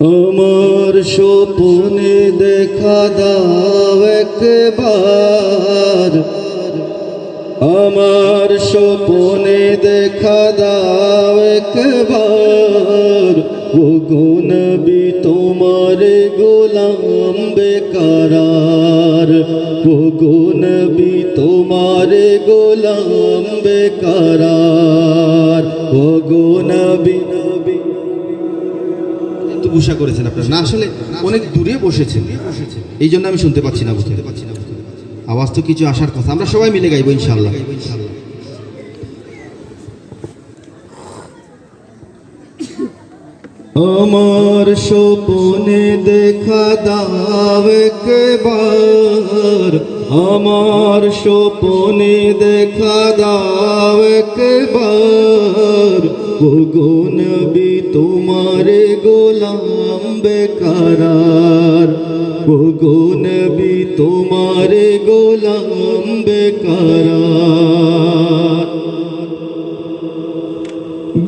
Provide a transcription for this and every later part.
আমার স্বপ্নে দেখা দাও একবার, আমার স্বপ্নে দেখা দাও একবার। ও গো নবী তোমার গোলাম বেকরার, ও গো নবী তোমার গোলাম বেকরার, ও গো নবী। একটু গুসা করেছেন আপনারা না, আসলে অনেক দূরে বসেছেন, এই জন্য আমি শুনতে পাচ্ছি না, বুঝতে পারছি না। আওয়াজ তো কিছু আসার কথা, আমরা সবাই মিলে গাইবো ইনশাআল্লাহ। আমার স্বপ্নে দেখা দাও একবার, আমার স্বপ্নে দেখা দাও একবার। ও গো নবী তোমার গোলাম বেকরার, ও গো নবী তোমার গোলাম বেকরার।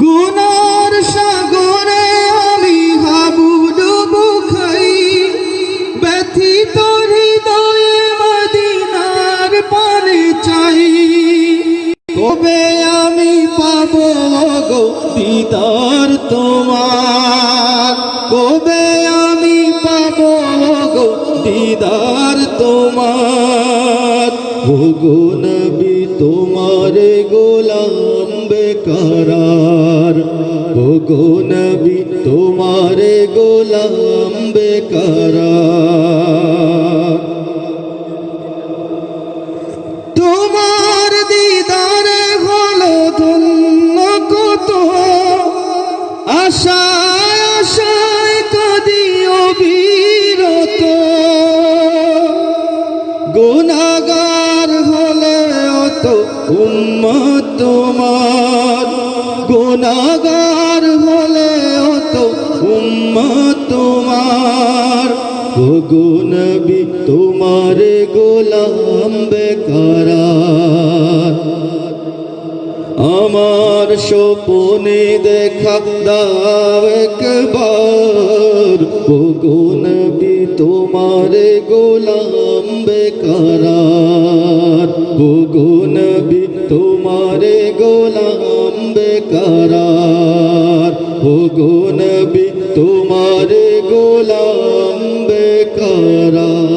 গুনার সাগরে আমি হাবুডুবু খাই, ব্যথিত হৃদয়ে মদিনার পানে চাই। কবে আমি পাবো গো দিদার তোমার, কবে আমি পাবো গো দিদার তোমার। ও গো নবী তোমার গোলাম বেকরার, ও গো নবী তোমার গোলাম বেকরার। তোমার দিদারে হলো ধন্য কত, আশায় আশায় কাঁদি অবিরত। গুনাহগার হলে অত উম্মত তোমার, গুনাহগার হলে অত উম্মত তোমার। ও গো নবী তোমার গোলাম বেকরার। আমার স্বপ্নে দেখা দাও একবার, ও গো নবী তোমার গোলাম বেকরার, ও গো নবী তোমার গোলাম বেকরার, ও গো নবী তোমার গোলাম বেকরার।